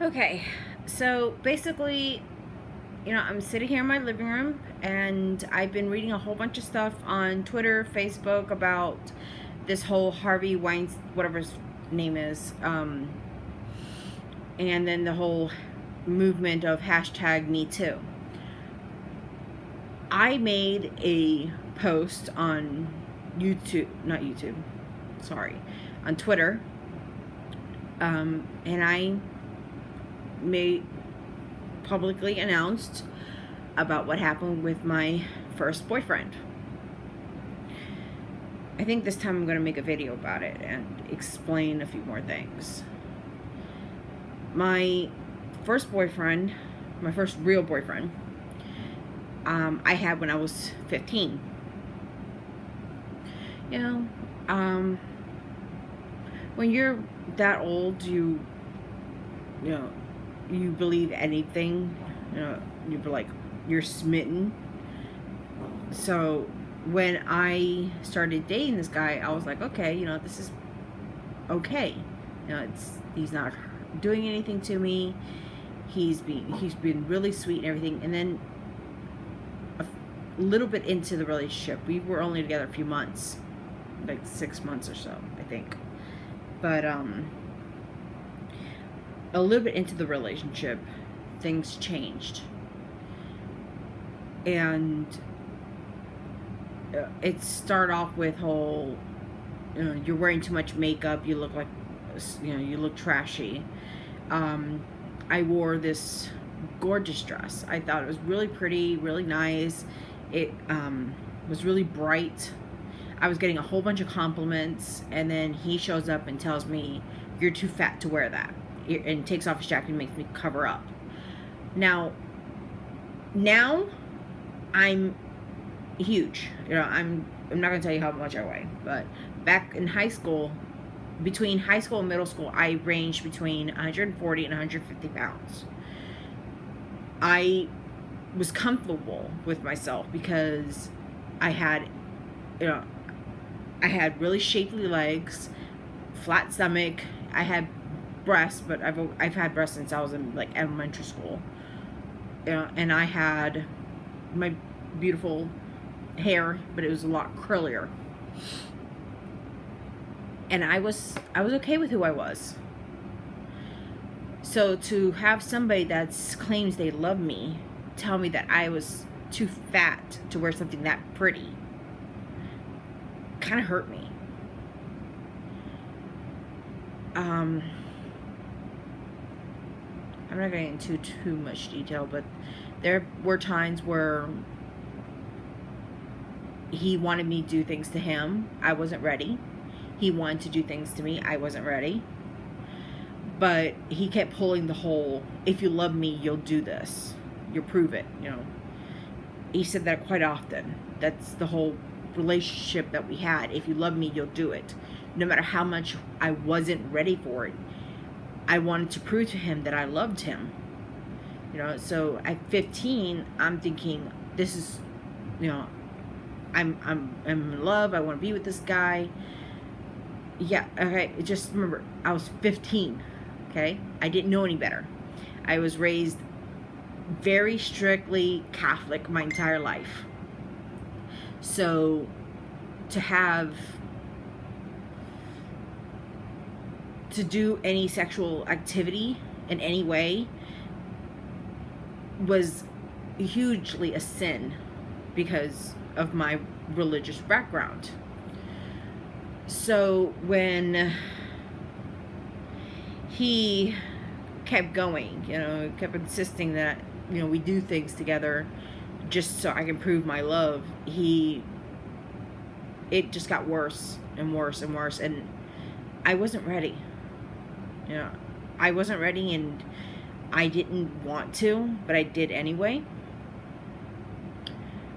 Okay, so basically, I'm sitting here in my living room and I've been reading a whole bunch of stuff on Twitter, Facebook about this whole Harvey Weinstein, whatever his name is, and then the whole movement of hashtag Me Too. I made a post on not YouTube, sorry, on Twitter, and I made publicly announced about what happened with my first boyfriend. I think this time I'm going to make a video about it and explain a few more things. My first boyfriend, my first real boyfriend, I had when I was 15. You know, when you're that old, you know, you believe anything. You're like, you're smitten. So when I started dating this guy, I was like, okay, this is okay. He's not doing anything to me. He's been really sweet and everything. And then a little bit into the relationship, we were only together a few months, like 6 months or so, I think. But a little bit into the relationship, things changed. And it started off with whole, you're wearing too much makeup, you look like, you look trashy. I wore this gorgeous dress. I thought it was really pretty, really nice. It was really bright. I was getting a whole bunch of compliments, and then he shows up and tells me, you're too fat to wear that, and takes off his jacket and makes me cover up. Now I'm huge. I'm not gonna tell you how much I weigh, but back in high school, between high school and middle school, I ranged between 140 and 150 pounds. I was comfortable with myself because I had, I had really shapely legs, flat stomach. I had breasts, but I've had breasts since I was in like elementary school. And I had my beautiful hair, but it was a lot curlier. And I was okay with who I was. So to have somebody that claims they love me tell me that I was too fat to wear something that pretty kind of hurt me. I'm not getting into too much detail, but there were times where he wanted me to do things to him. I wasn't ready. He wanted to do things to me. I wasn't ready. But he kept pulling the whole, if you love me, you'll do this. You'll prove it, He said that quite often. That's the whole relationship that we had. If you love me, you'll do it. No matter how much I wasn't ready for it, I wanted to prove to him that I loved him. So at 15, I'm thinking, this is, I'm in love. I want to be with this guy. Yeah, okay. Just remember, I was 15. Okay, I didn't know any better. I was raised very strictly Catholic my entire life. So to do any sexual activity in any way was hugely a sin because of my religious background. So when he kept going, kept insisting that, we do things together just so I can prove my love, it just got worse and worse and worse, and I wasn't ready. I wasn't ready, and I didn't want to, but I did anyway.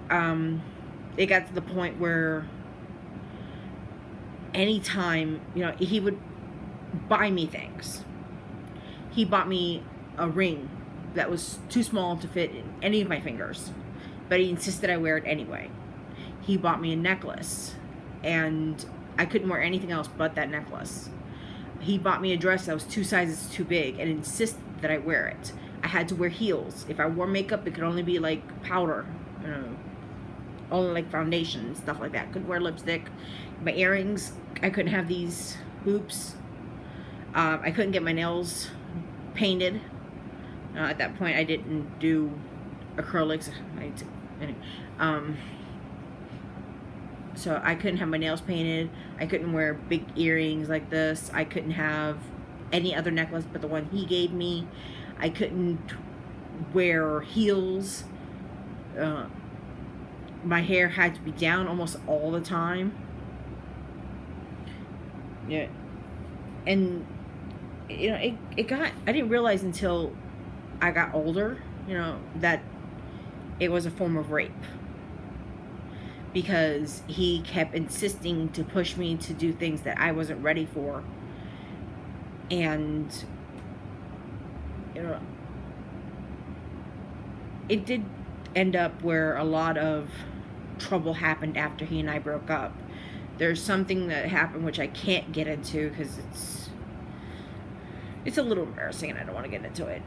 It got to the point where anytime, he would buy me things. He bought me a ring that was too small to fit in any of my fingers, but he insisted I wear it anyway. He bought me a necklace, and I couldn't wear anything else but that necklace. He bought me a dress that was 2 sizes too big and insisted that I wear it. I had to wear heels. If I wore makeup, it could only be like powder, you know, only like foundation and stuff like that. Couldn't wear lipstick. My earrings, I couldn't have these hoops. I couldn't get my nails painted. At that point, I didn't do acrylics. So I couldn't have my nails painted. I couldn't wear big earrings like this. I couldn't have any other necklace but the one he gave me. I couldn't wear heels. My hair had to be down almost all the time. Yeah. And, you know, it got, I didn't realize until I got older, you know, that it was a form of rape. Because he kept insisting to push me to do things that I wasn't ready for. And, you know, it did end up where a lot of trouble happened after he and I broke up. There's something that happened which I can't get into because it's a little embarrassing and I don't want to get into it.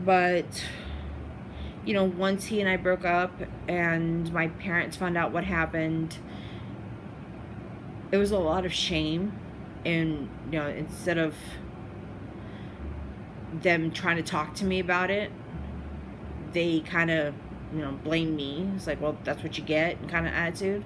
But, you know, once he and I broke up and my parents found out what happened, it was a lot of shame. And, you know, instead of them trying to talk to me about it, they kind of, you know, blamed me. It's like, well, that's what you get, kind of attitude.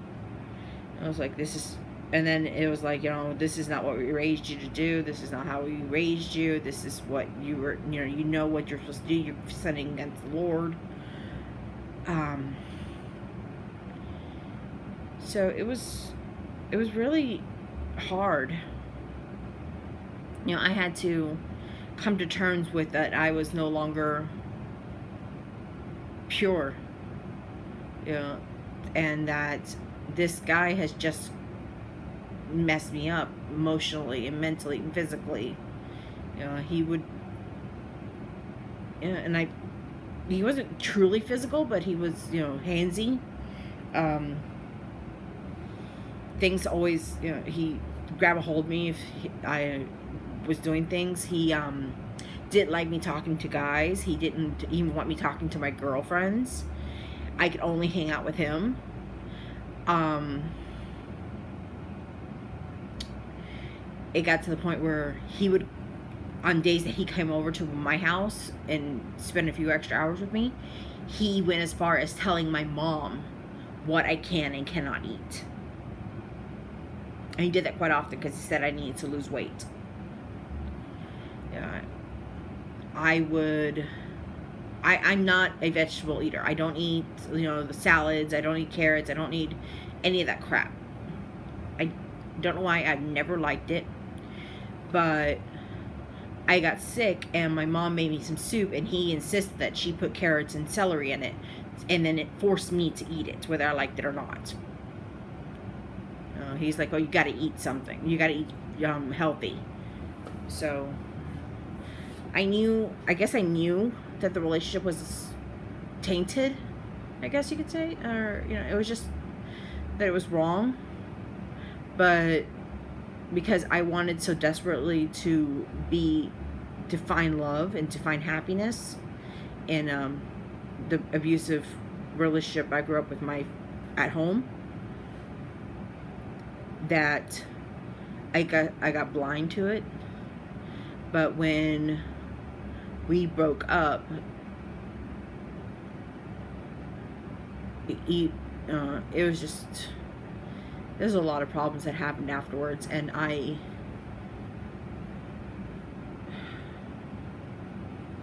I was like, this is, and then it was like, you know, this is not what we raised you to do. This is not how we raised you. This is what you were, you know what you're supposed to do. You're sinning against the Lord. So it was really hard. You know, I had to come to terms with that I was no longer pure. You know, and that this guy has just messed me up emotionally and mentally and physically. You know, he would, you know, and he wasn't truly physical, but he was, you know, handsy. Things always, you know, he grab a hold of me if I was doing things. He didn't like me talking to guys. He didn't even want me talking to my girlfriends. I could only hang out with him. It got to the point where he would, on days that he came over to my house and spent a few extra hours with me, he went as far as telling my mom what I can and cannot eat. And he did that quite often because he said I needed to lose weight. Yeah, I'm not a vegetable eater. I don't eat, you know, the salads. I don't eat carrots. I don't eat any of that crap. I don't know why. I've never liked it. But I got sick and my mom made me some soup and he insisted that she put carrots and celery in it. And then it forced me to eat it, whether I liked it or not. He's like, well, you got to eat something. You got to eat healthy. So I guess I knew that the relationship was tainted, I guess you could say. Or, you know, it was just that it was wrong. But because I wanted so desperately to find love and to find happiness in the abusive relationship I grew up with at home, that I got blind to it. But when we broke up, it was just, there's a lot of problems that happened afterwards, and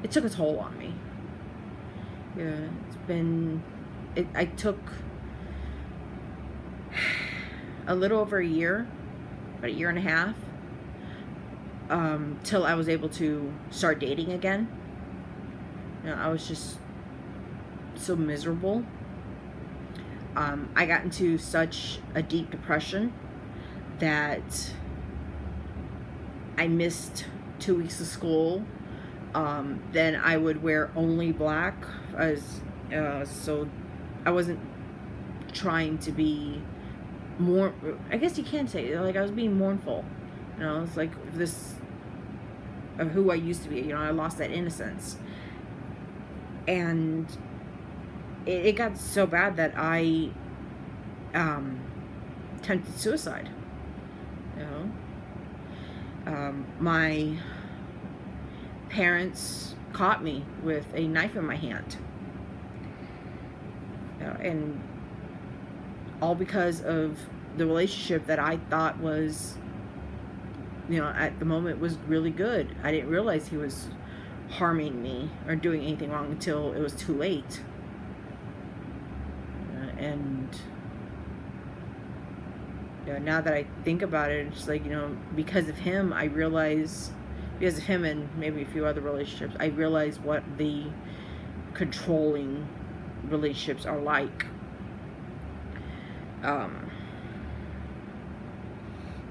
it took a toll on me. Yeah, I took a little over a year, about a year and a half, till I was able to start dating again. You know, I was just so miserable. I got into such a deep depression that I missed 2 weeks of school. Then I would wear only black, so I wasn't trying to be more, I guess you can say, like, I was being mournful. You know, it's like this of who I used to be. You know, I lost that innocence. And it got so bad that I attempted suicide. You know, my parents caught me with a knife in my hand, you know, and all because of the relationship that I thought was, you know, at the moment was really good. I didn't realize he was harming me or doing anything wrong until it was too late. And you know, now that I think about it, it's like, you know, because of him, I realize, because of him and maybe a few other relationships, I realize what the controlling relationships are like.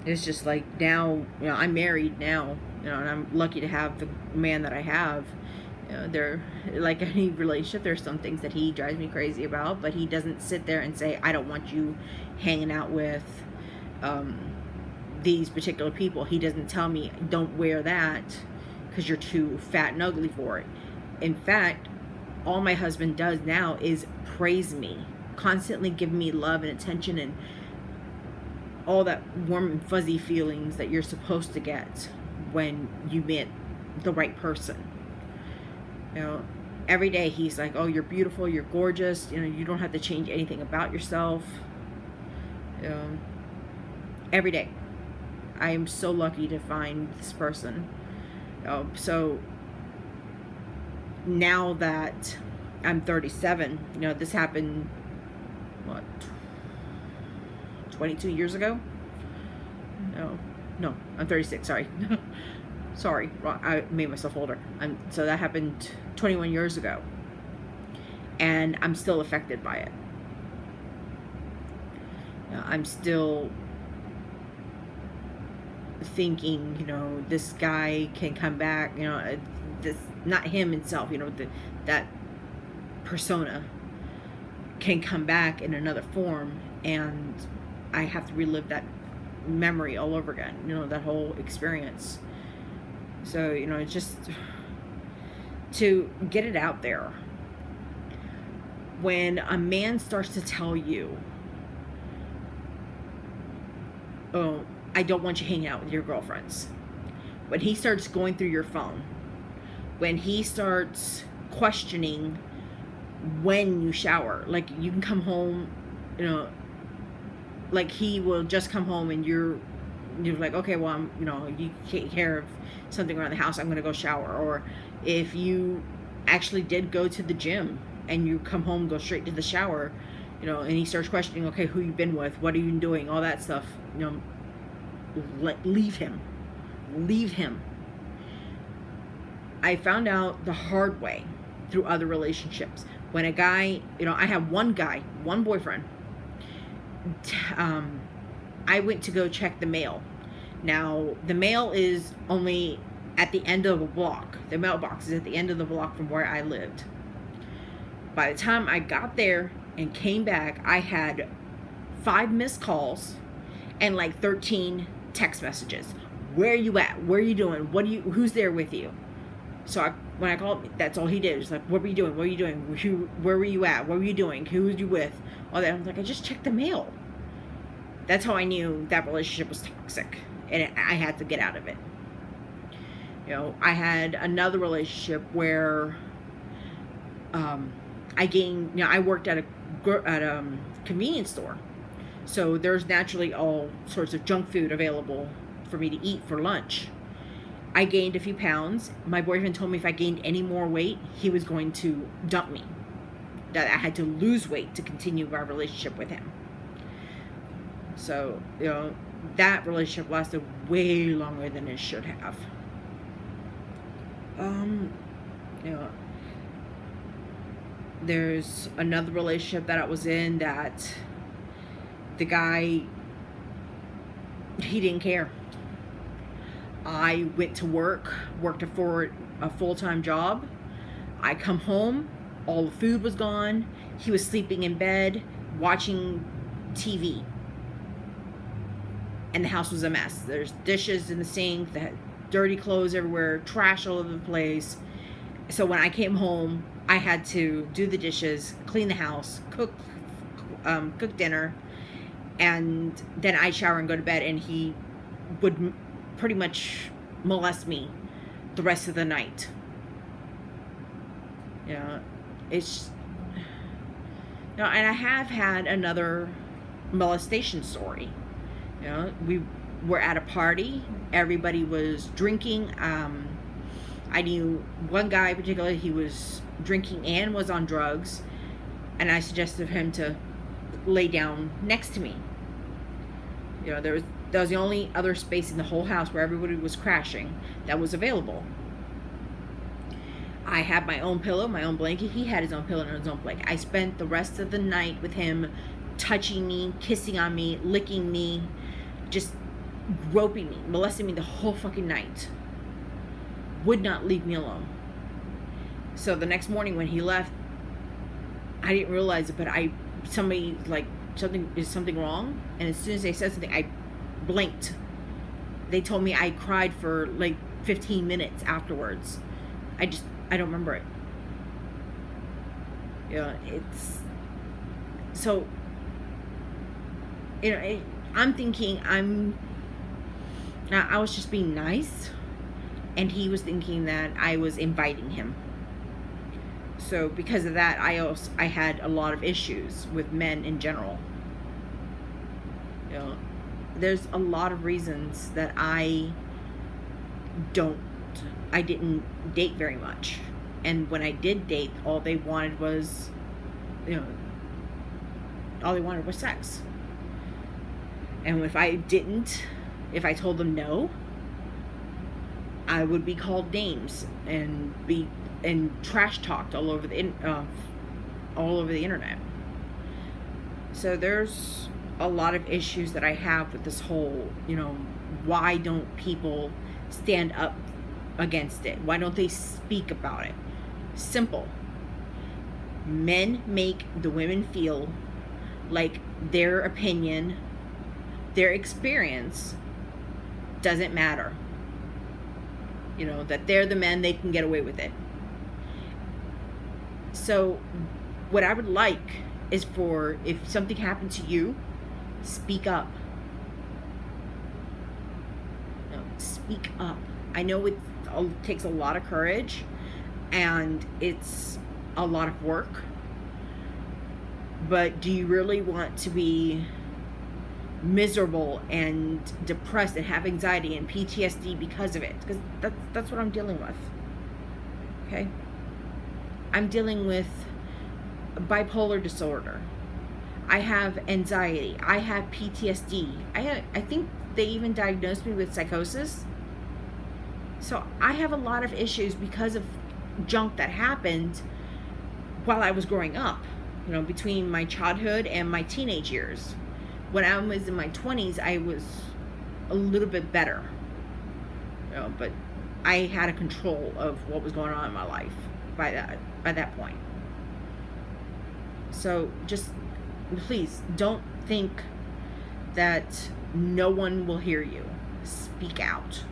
It's just like now, you know, I'm married now, you know, and I'm lucky to have the man that I have. You know, there, like any relationship, there's some things that he drives me crazy about, but he doesn't sit there and say, I don't want you hanging out with these particular people. He doesn't tell me, don't wear that because you're too fat and ugly for it. In fact, all my husband does now is praise me, constantly give me love and attention and all that warm and fuzzy feelings that you're supposed to get when you meet the right person. You know, every day he's like, oh, you're beautiful, you're gorgeous, you know, you don't have to change anything about yourself. You know, every day. I am so lucky to find this person. So now that I'm 37, you know, this happened, what, 22 years ago? No, I'm 36, sorry. Sorry, I made myself older. So that happened 21 years ago. And I'm still affected by it. I'm still thinking, you know, this guy can come back, you know, this, not him himself, you know, that persona can come back in another form, and I have to relive that memory all over again, you know, that whole experience. So, you know, just to get it out there. When a man starts to tell you, oh, I don't want you hanging out with your girlfriends. When he starts going through your phone, when he starts questioning when you shower, like you can come home, you know, like he will just come home and you're like, okay, well, I'm, you know, you take care of something around the house, I'm gonna go shower. Or if you actually did go to the gym and you come home, go straight to the shower, you know, and he starts questioning, okay, who you been with, what are you doing, all that stuff, you know, leave him. I found out the hard way through other relationships. When a guy, you know, I have one boyfriend, I went to go check the mail. Now, the mail is only at the end of a block. The mailbox is at the end of the block from where I lived. By the time I got there and came back, I had 5 missed calls and like 13 text messages. Where are you at? Where are you doing? Who's there with you? So when I called, that's all he did. It's like, what were you doing? What were you doing? Where were you at? What were you doing? Who were you with? All that. I was like, I just checked the mail. That's how I knew that relationship was toxic, and I had to get out of it. You know, I had another relationship where I gained, you know, I worked at a convenience store. So there's naturally all sorts of junk food available for me to eat for lunch. I gained a few pounds. My boyfriend told me if I gained any more weight, he was going to dump me. That I had to lose weight to continue our relationship with him. So, you know, that relationship lasted way longer than it should have. You know, there's another relationship that I was in that the guy, he didn't care. I went to work, worked for a full-time job. I come home, all the food was gone. He was sleeping in bed, watching TV. And the house was a mess. There's dishes in the sink, the dirty clothes everywhere, trash all over the place. So when I came home, I had to do the dishes, clean the house, cook dinner, and then I'd shower and go to bed, and he would pretty much molest me the rest of the night. It's and I have had another molestation story. We were at a party, everybody was drinking. I knew one guy in particular, he was drinking and was on drugs, and I suggested him to lay down next to me. That was the only other space in the whole house where everybody was crashing that was available. I had my own pillow, my own blanket. He had his own pillow and his own blanket. I spent the rest of the night with him, touching me, kissing on me, licking me, just groping me, molesting me the whole fucking night. Would not leave me alone. So the next morning when he left, I didn't realize it, but somebody like, something wrong? And as soon as they said something, I blinked. They told me I cried for like 15 minutes afterwards. I don't remember it. It's so, I'm thinking I was just being nice, and he was thinking that I was inviting him. So because of that, I had a lot of issues with men in general. There's a lot of reasons that I didn't date very much. And when I did date, all they wanted was sex. And if I told them no, I would be called names and trash talked all over the internet. So there's a lot of issues that I have with this whole, why don't people stand up against it? Why don't they speak about it? Simple. Men make the women feel like their opinion, their experience doesn't matter. That they're the men, they can get away with it. So what I would like is if something happened to you, speak up. Speak up. I know it takes a lot of courage, and it's a lot of work, but do you really want to be miserable and depressed and have anxiety and PTSD because of it? Because that's what I'm dealing with. Okay? I'm dealing with bipolar disorder. I have anxiety. I have PTSD. I think they even diagnosed me with psychosis. So I have a lot of issues because of junk that happened while I was growing up, between my childhood and my teenage years. When I was in my 20s, I was a little bit better, but I had a control of what was going on in my life by that point. So just please don't think that no one will hear you. Speak out.